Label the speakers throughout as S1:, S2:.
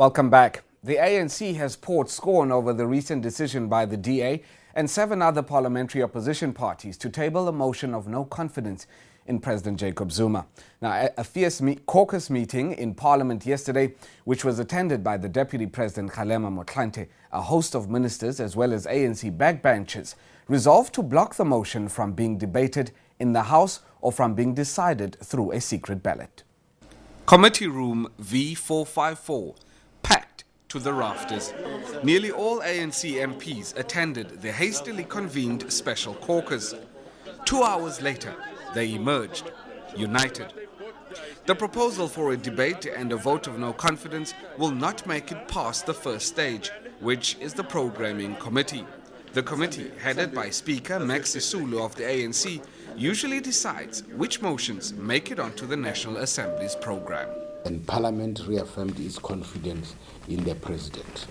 S1: Welcome back. The ANC has poured scorn over the recent decision by the DA and 7 other parliamentary opposition parties to table a motion of no confidence in President Jacob Zuma. Now, a fierce caucus meeting in Parliament yesterday, which was attended by the Deputy President Kgalema Motlanthe, a host of ministers as well as ANC backbenchers, resolved to block the motion from being debated in the House or from being decided through a secret ballot. Committee Room V454, packed to the rafters. Nearly all ANC MPs attended the hastily convened special caucus. 2 hours later, they emerged, united. The proposal for a debate and a vote of no confidence will not make it past the first stage, which is the programming committee. The committee, headed by Speaker Max Sisulu of the ANC, usually decides which motions make it onto the National Assembly's program.
S2: And Parliament reaffirmed its confidence in the President.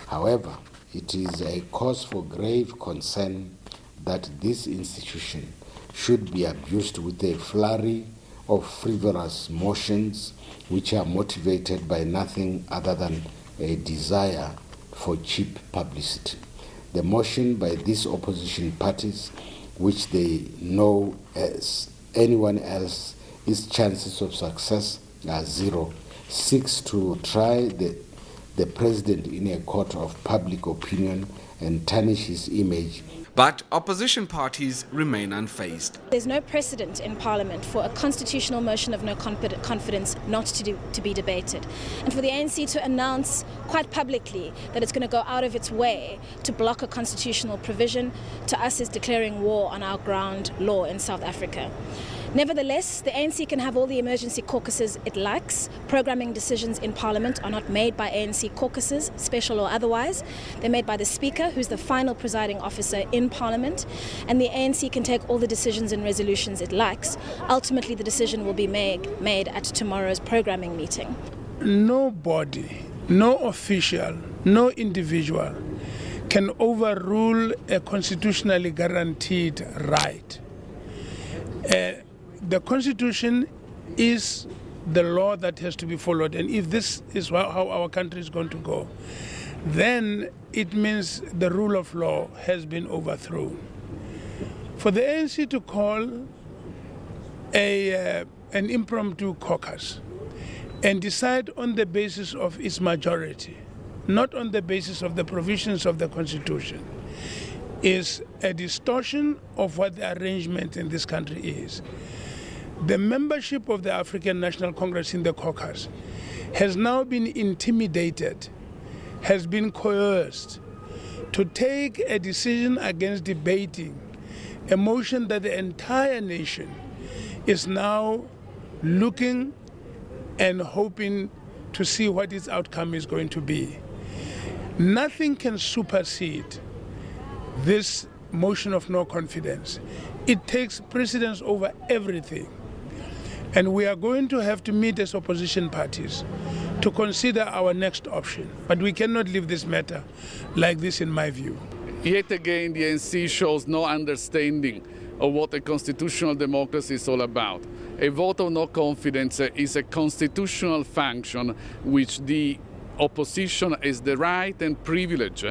S2: However, it is a cause for grave concern that this institution should be abused with a flurry of frivolous motions which are motivated by nothing other than a desire for cheap publicity. The motion by these opposition parties, which they know as anyone else, its chances of success are zero, seeks to try the President in a court of public opinion and tarnish his image.
S1: But opposition parties remain unfazed.
S3: There's no precedent in Parliament for a constitutional motion of no confidence not to be debated. And for the ANC to announce quite publicly that it's going to go out of its way to block a constitutional provision, to us is declaring war on our ground law in South Africa. Nevertheless, the ANC can have all the emergency caucuses it likes. Programming decisions in Parliament are not made by ANC caucuses, special or otherwise. They're made by the Speaker, who's the final presiding officer in Parliament, and the ANC can take all the decisions and resolutions it likes. Ultimately, the decision will be made at tomorrow's programming meeting.
S4: Nobody, no official, no individual can overrule a constitutionally guaranteed right. The Constitution is the law that has to be followed, and if this is how our country is going to go, then it means the rule of law has been overthrown. For the ANC to call an impromptu caucus and decide on the basis of its majority, not on the basis of the provisions of the Constitution, is a distortion of what the arrangement in this country is. The membership of the African National Congress in the caucus has now been intimidated, has been coerced to take a decision against debating a motion that the entire nation is now looking and hoping to see what its outcome is going to be. Nothing can supersede this motion of no confidence. It takes precedence over everything. And we are going to have to meet as opposition parties to consider our next option. But we cannot leave this matter like this, in my view.
S5: Yet again, the ANC shows no understanding of what a constitutional democracy is all about. A vote of no confidence is a constitutional function which the opposition has the right and privilege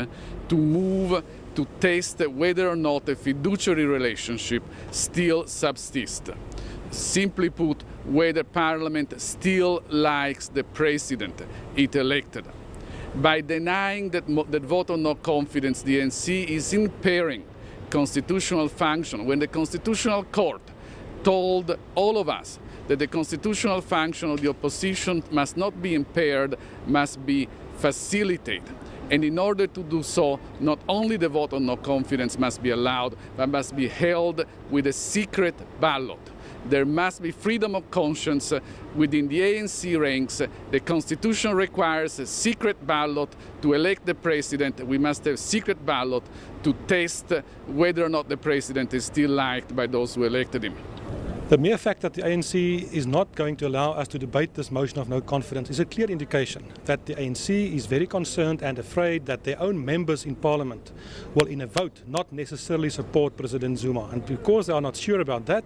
S5: to move to test whether or not a fiduciary relationship still subsists. Simply put, whether Parliament still likes the President it elected. By denying that vote of no confidence, the ANC is impairing constitutional function when the Constitutional Court told all of us that the constitutional function of the opposition must not be impaired, must be facilitated. And in order to do so, not only the vote of no confidence must be allowed, but must be held with a secret ballot. There must be freedom of conscience within the ANC ranks. The Constitution requires a secret ballot to elect the President. We must have a secret ballot to test whether or not the President is still liked by those who elected him.
S6: The mere fact that the ANC is not going to allow us to debate this motion of no confidence is a clear indication that the ANC is very concerned and afraid that their own members in Parliament will in a vote not necessarily support President Zuma. And because they are not sure about that,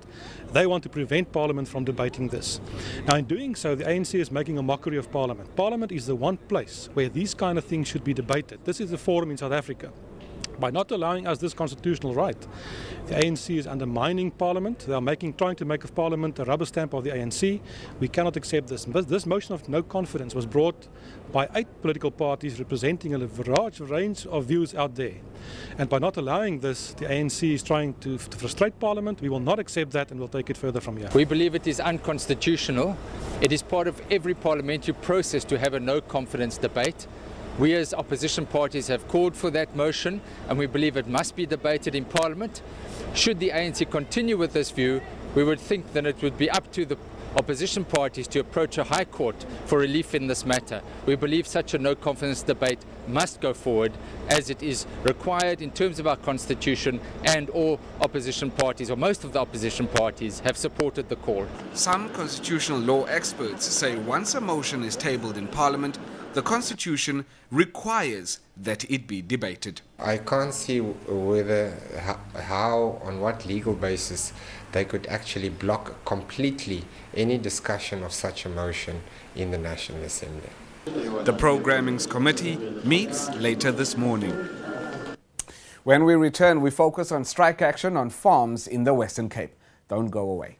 S6: they want to prevent Parliament from debating this. Now in doing so, the ANC is making a mockery of Parliament. Parliament is the one place where these kind of things should be debated. This is the forum in South Africa. By not allowing us this constitutional right, the ANC is undermining Parliament. They are trying to make of Parliament a rubber stamp of the ANC. We cannot accept this. This motion of no confidence was brought by 8 political parties representing a large range of views out there. And by not allowing this, the ANC is trying to frustrate Parliament. We will not accept that and will take it further from here.
S7: We believe it is unconstitutional. It is part of every parliamentary process to have a no confidence debate. We as opposition parties have called for that motion and we believe it must be debated in Parliament. Should the ANC continue with this view, we would think that it would be up to the opposition parties to approach a High Court for relief in this matter. We believe such a no confidence debate must go forward as it is required in terms of our constitution, and all opposition parties, or most of the opposition parties, have supported the call.
S1: Some constitutional law experts say once a motion is tabled in Parliament, the Constitution requires that it be debated.
S8: I can't see whether, how, on what legal basis they could actually block completely any discussion of such a motion in the National Assembly.
S1: The Programming's Committee meets later this morning. When we return, we focus on strike action on farms in the Western Cape. Don't go away.